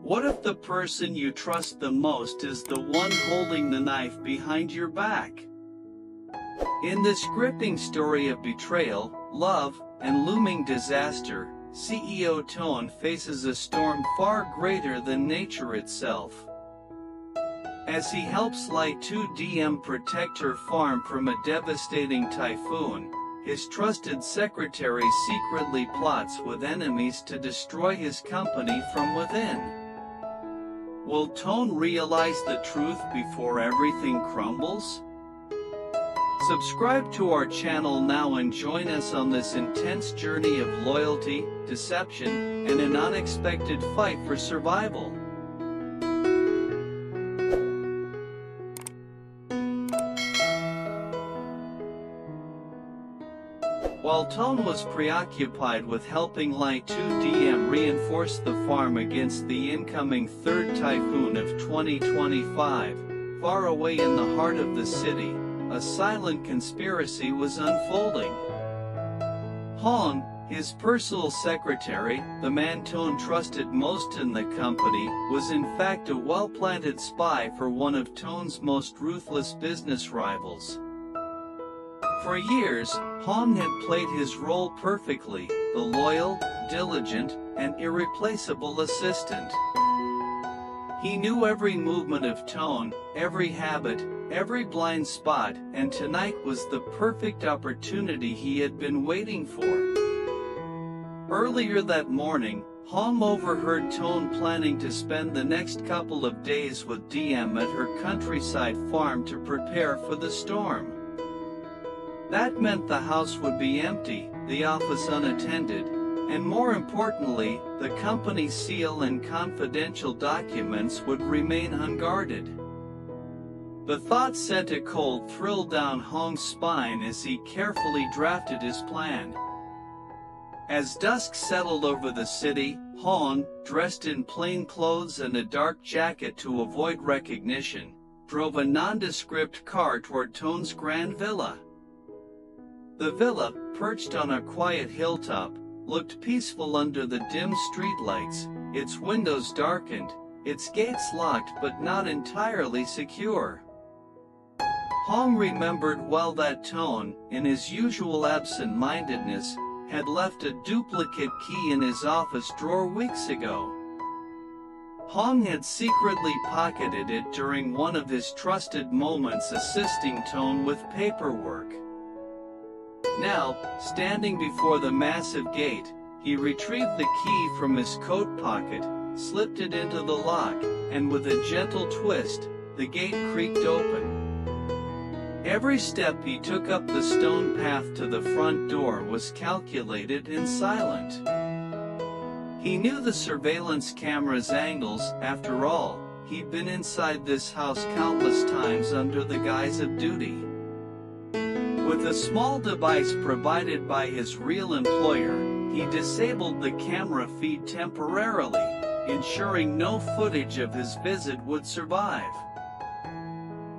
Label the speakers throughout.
Speaker 1: What if the person you trust the most is the one holding the knife behind your back? In this gripping story of betrayal, love, and looming disaster, CEO Toan faces a storm far greater than nature itself. As he helps Ly Tu Diem protect her farm from a devastating typhoon, his trusted secretary secretly plots with enemies to destroy his company from within. Will Toan realize the truth before everything crumbles? Subscribe to our channel now and join us on this intense journey of loyalty, deception, and an unexpected fight for survival. While Toan was preoccupied with helping Ly Tu Diem reinforce the farm against the incoming third typhoon of 2025, far away in the heart of the city, a silent conspiracy was unfolding. Toan, his personal secretary, the man Toan trusted most in the company, was in fact a well-planted spy for one of Toan's most ruthless business rivals. For years, Toan had played his role perfectly, the loyal, diligent, and irreplaceable assistant. He knew every movement of Toan, every habit, every blind spot, and tonight was the perfect opportunity he had been waiting for. Earlier that morning, Toan overheard Toan planning to spend the next couple of days with Diem at her countryside farm to prepare for the storm. That meant the house would be empty, the office unattended, and more importantly, the company's seal and confidential documents would remain unguarded. The thought sent a cold thrill down Toan's spine as he carefully drafted his plan. As dusk settled over the city, Toan, dressed in plain clothes and a dark jacket to avoid recognition, drove a nondescript car toward Toan's grand villa. The villa, perched on a quiet hilltop, looked peaceful under the dim streetlights, its windows darkened, its gates locked but not entirely secure. Toan remembered well that Toan, in his usual absent-mindedness, had left a duplicate key in his office drawer weeks ago. Toan had secretly pocketed it during one of his trusted moments assisting Toan with paperwork. Now, standing before the massive gate, he retrieved the key from his coat pocket, slipped it into the lock, and with a gentle twist, the gate creaked open. Every step he took up the stone path to the front door was calculated and silent. He knew the surveillance camera's angles. After all, he'd been inside this house countless times under the guise of duty. With a small device provided by his real employer, he disabled the camera feed temporarily, ensuring no footage of his visit would survive.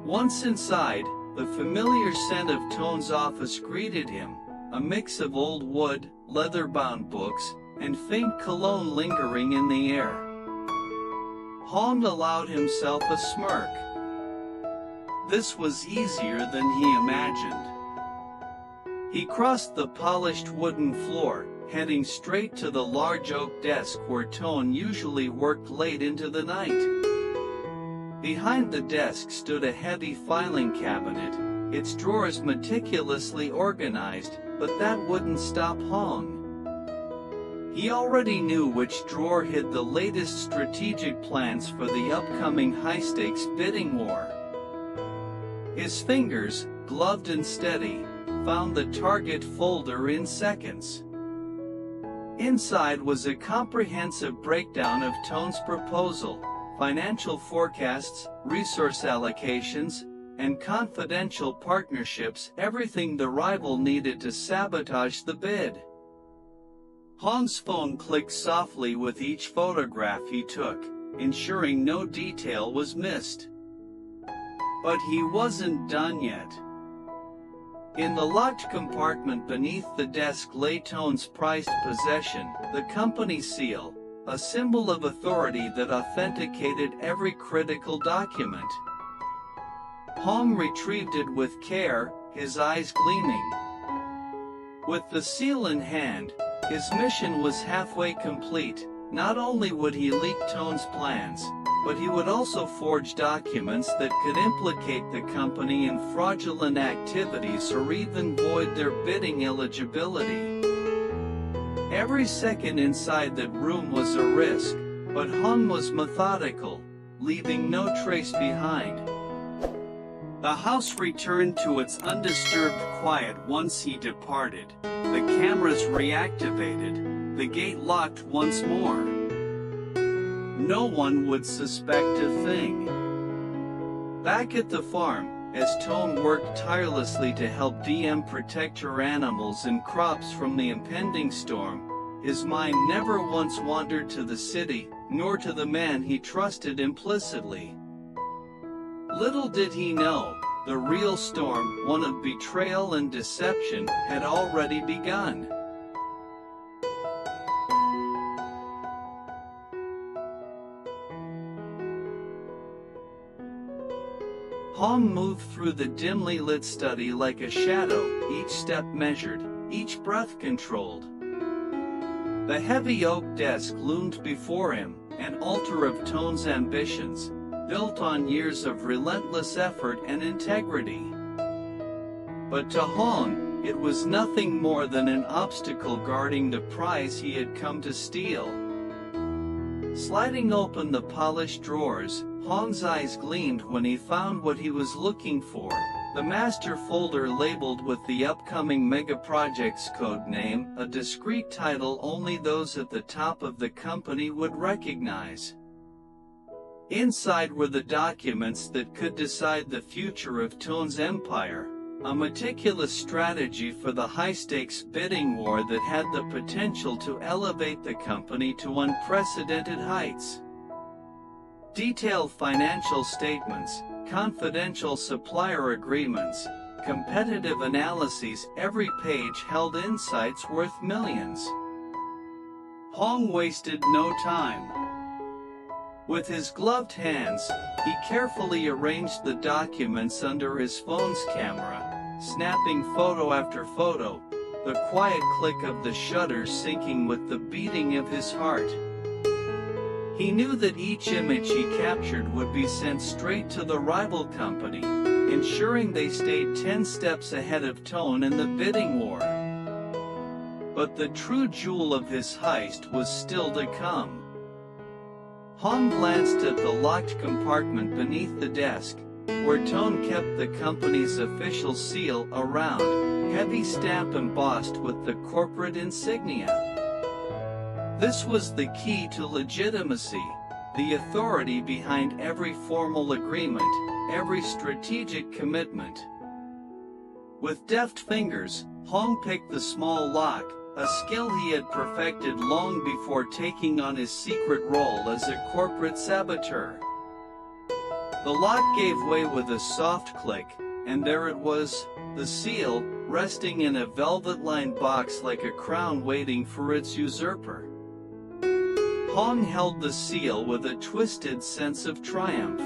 Speaker 1: Once inside, the familiar scent of Toan's office greeted him, a mix of old wood, leather-bound books, and faint cologne lingering in the air. Toan allowed himself a smirk. This was easier than he imagined. He crossed the polished wooden floor, heading straight to the large oak desk where Toan usually worked late into the night. Behind the desk stood a heavy filing cabinet, its drawers meticulously organized, but that wouldn't stop Toan. He already knew which drawer hid the latest strategic plans for the upcoming high-stakes bidding war. His fingers, gloved and steady, found the target folder in seconds. Inside was a comprehensive breakdown of Toan's proposal, financial forecasts, resource allocations, and confidential partnerships, everything the rival needed to sabotage the bid. Toan's phone clicked softly with each photograph he took, ensuring no detail was missed. But he wasn't done yet. In the locked compartment beneath the desk lay Toan's prized possession, the company seal, a symbol of authority that authenticated every critical document. Hong retrieved it with care, his eyes gleaming. With the seal in hand, his mission was halfway complete. Not only would he leak Toan's plans, but he would also forge documents that could implicate the company in fraudulent activities or even void their bidding eligibility. Every second inside that room was a risk, but Hong was methodical, leaving no trace behind. The house returned to its undisturbed quiet once he departed. The cameras reactivated, the gate locked once more. No one would suspect a thing. Back at the farm, as Toan worked tirelessly to help Diem protect her animals and crops from the impending storm, his mind never once wandered to the city, nor to the man he trusted implicitly. Little did he know, the real storm, one of betrayal and deception, had already begun. Hong moved through the dimly lit study like a shadow, each step measured, each breath controlled. The heavy oak desk loomed before him, an altar of Toan's ambitions, built on years of relentless effort and integrity. But to Hong, it was nothing more than an obstacle guarding the prize he had come to steal. Sliding open the polished drawers, Hong's eyes gleamed when he found what he was looking for, the master folder labeled with the upcoming mega-project's code name, a discreet title only those at the top of the company would recognize. Inside were the documents that could decide the future of Toan's empire, a meticulous strategy for the high-stakes bidding war that had the potential to elevate the company to unprecedented heights. Detailed financial statements, confidential supplier agreements, competitive analyses, every page held insights worth millions. Hong wasted no time. With his gloved hands, he carefully arranged the documents under his phone's camera, snapping photo after photo, the quiet click of the shutter syncing with the beating of his heart. He knew that each image he captured would be sent straight to the rival company, ensuring they stayed 10 steps ahead of Toan in the bidding war. But the true jewel of his heist was still to come. Hong glanced at the locked compartment beneath the desk, where Toan kept the company's official seal, a round, heavy stamp embossed with the corporate insignia. This was the key to legitimacy, the authority behind every formal agreement, every strategic commitment. With deft fingers, Hong picked the small lock, a skill he had perfected long before taking on his secret role as a corporate saboteur. The lock gave way with a soft click, and there it was, the seal, resting in a velvet-lined box like a crown waiting for its usurper. Hong held the seal with a twisted sense of triumph.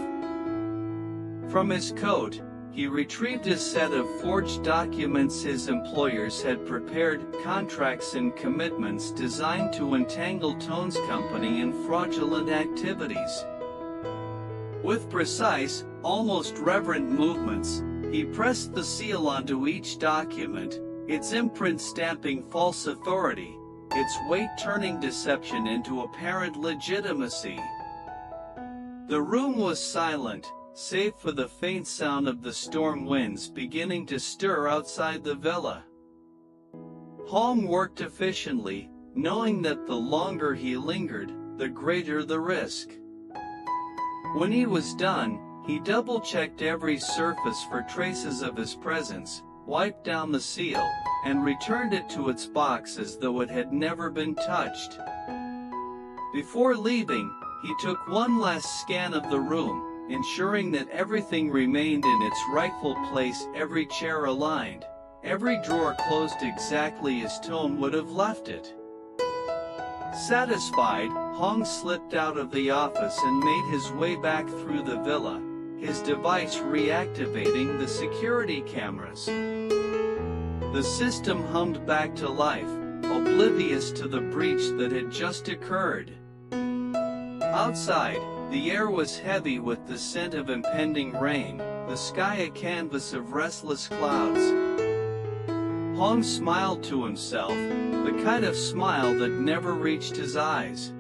Speaker 1: From his coat, he retrieved a set of forged documents his employers had prepared, contracts and commitments designed to entangle Toan's company in fraudulent activities. With precise, almost reverent movements, he pressed the seal onto each document, its imprint stamping false authority, its weight turning deception into apparent legitimacy. The room was silent, save for the faint sound of the storm winds beginning to stir outside the villa. Hong worked efficiently, knowing that the longer he lingered, the greater the risk. When he was done, he double-checked every surface for traces of his presence, wiped down the seal, and returned it to its box as though it had never been touched. Before leaving, he took one last scan of the room, ensuring that everything remained in its rightful place, every chair aligned, every drawer closed exactly as Toan would have left it. Satisfied, Hong slipped out of the office and made his way back through the villa, his device reactivating the security cameras. The system hummed back to life, oblivious to the breach that had just occurred. Outside, the air was heavy with the scent of impending rain, the sky a canvas of restless clouds. Hong smiled to himself, the kind of smile that never reached his eyes.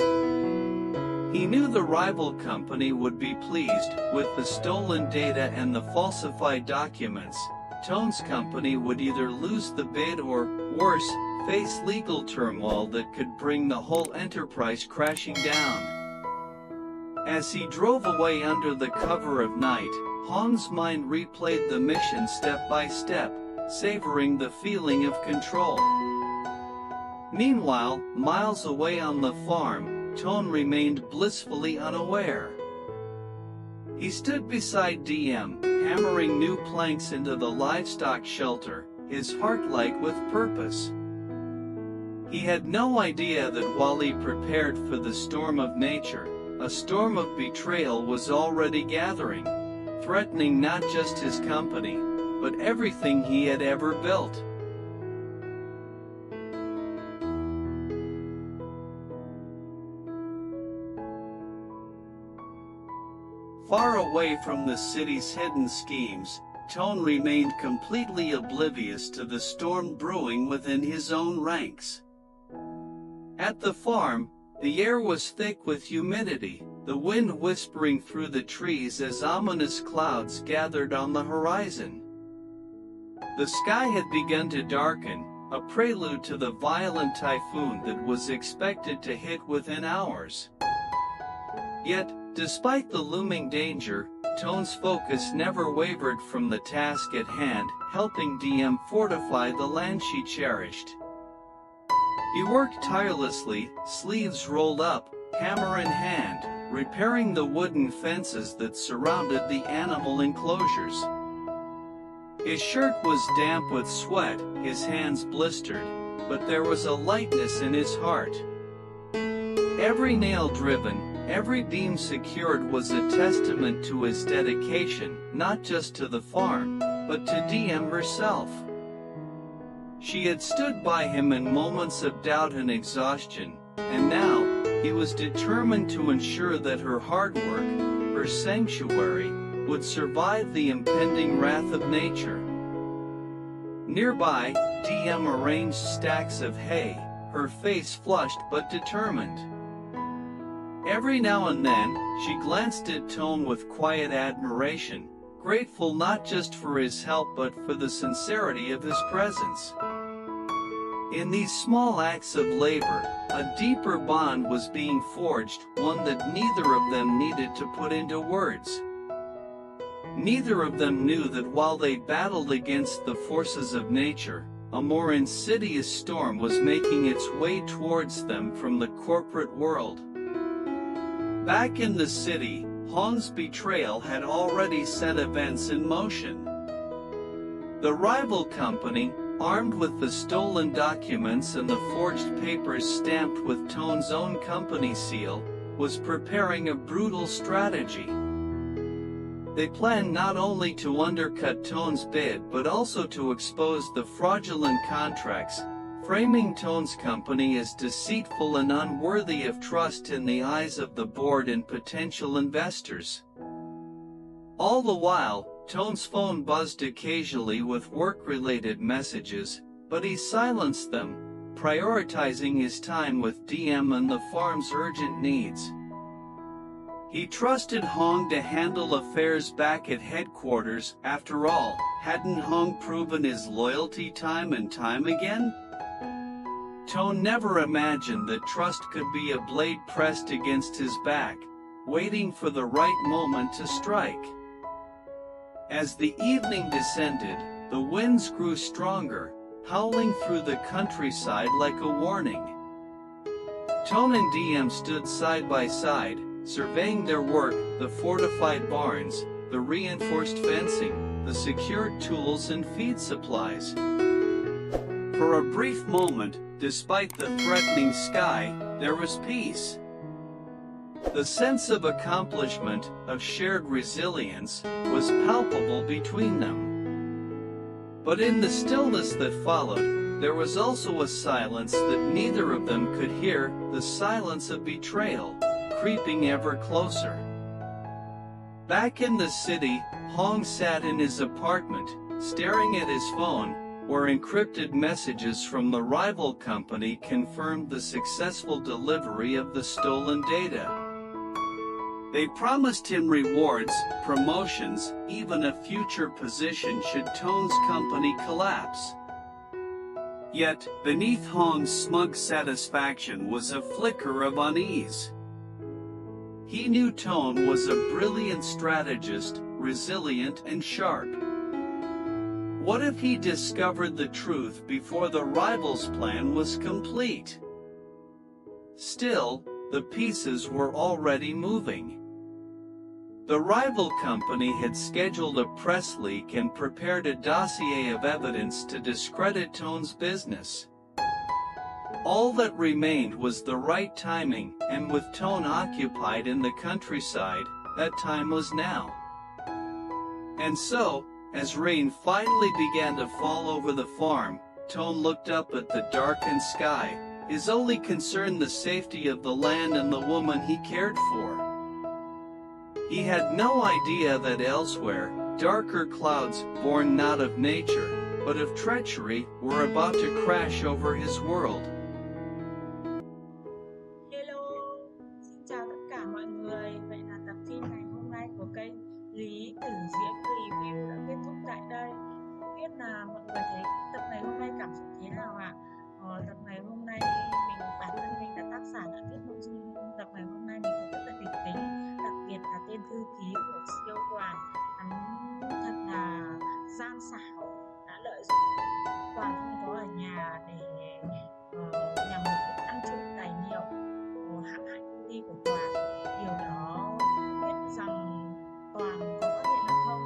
Speaker 1: He knew the rival company would be pleased with the stolen data and the falsified documents. Toan's company would either lose the bid or, worse, face legal turmoil that could bring the whole enterprise crashing down. As he drove away under the cover of night, Hong's mind replayed the mission step by step, savoring the feeling of control. Meanwhile, miles away on the farm, Toan remained blissfully unaware. He stood beside Diem, hammering new planks into the livestock shelter, his heart light with purpose. He had no idea that while he prepared for the storm of nature, a storm of betrayal was already gathering, threatening not just his company, but everything he had ever built. Far away from the city's hidden schemes, Toan remained completely oblivious to the storm brewing within his own ranks. At the farm, the air was thick with humidity, the wind whispering through the trees as ominous clouds gathered on the horizon. The sky had begun to darken, a prelude to the violent typhoon that was expected to hit within hours. Yet, despite the looming danger, Toan's focus never wavered from the task at hand, helping Diem fortify the land she cherished. He worked tirelessly, sleeves rolled up, hammer in hand, repairing the wooden fences that surrounded the animal enclosures. His shirt was damp with sweat, his hands blistered, but there was a lightness in his heart. Every nail driven, every beam secured was a testament to his dedication, not just to the farm, but to Diem herself. She had stood by him in moments of doubt and exhaustion, and now, he was determined to ensure that her hard work, her sanctuary, would survive the impending wrath of nature. Nearby, Diem arranged stacks of hay, her face flushed but determined. Every now and then, she glanced at Toan with quiet admiration, grateful not just for his help but for the sincerity of his presence. In these small acts of labor, a deeper bond was being forged, one that neither of them needed to put into words. Neither of them knew that while they battled against the forces of nature, a more insidious storm was making its way towards them from the corporate world. Back in the city, Hong's betrayal had already set events in motion. The rival company, armed with the stolen documents and the forged papers stamped with Toan's own company seal, was preparing a brutal strategy. They planned not only to undercut Toan's bid but also to expose the fraudulent contracts, framing Toan's company as deceitful and unworthy of trust in the eyes of the board and potential investors. All the while, Toan's phone buzzed occasionally with work-related messages, but he silenced them, prioritizing his time with Diem and the farm's urgent needs. He trusted Hong to handle affairs back at headquarters. After all, hadn't Hong proven his loyalty time and time again? Toan never imagined that trust could be a blade pressed against his back, waiting for the right moment to strike. As the evening descended, the winds grew stronger, howling through the countryside like a warning. Toan and Diem stood side by side, surveying their work, the fortified barns, the reinforced fencing, the secured tools and feed supplies. For a brief moment, despite the threatening sky, there was peace. The sense of accomplishment, of shared resilience, was palpable between them. But in the stillness that followed, there was also a silence that neither of them could hear, the silence of betrayal, creeping ever closer. Back in the city, Hong sat in his apartment, staring at his phone, where encrypted messages from the rival company confirmed the successful delivery of the stolen data. They promised him rewards, promotions, even a future position should Toan's company collapse. Yet, beneath Hong's smug satisfaction was a flicker of unease. He knew Toan was a brilliant strategist, resilient and sharp. What if he discovered the truth before the rival's plan was complete? Still, the pieces were already moving. The rival company had scheduled a press leak and prepared a dossier of evidence to discredit Toan's business. All that remained was the right timing, and with Toan occupied in the countryside, that time was now. And so, as rain finally began to fall over the farm, Toan looked up at the darkened sky, his only concern the safety of the land and the woman he cared for. He had no idea that elsewhere, darker clouds, born not of nature, but of treachery, were about to crash over his world.
Speaker 2: Hello, xin chào tất cả mọi người. Vậy là tập phim ngày hôm nay của kênh Ly Tu Diem review đã kết thúc tại đây. Không biết là mọi người thấy tập ngày hôm nay cảm xúc thế nào ạ? Tập ngày hôm nay bản thân mình là tác giả đã viết nội dung tập ngày hôm nay mình thấy rất là kịch tính, đặc biệt là tên thư ký của CEO Toan, hắn thật là gian xảo, đã lợi dụng Toan không có ở nhà để nhằm mục đích ăn trộm tài liệu, hãm hại công ty của Toan. Điều đó không biết rằng Toan có phát hiện được không?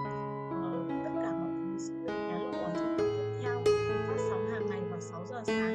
Speaker 2: Tất cả mọi thứ sẽ được hé lộ ở trong tập tiếp theo, phát sóng hàng ngày vào 6 giờ sáng.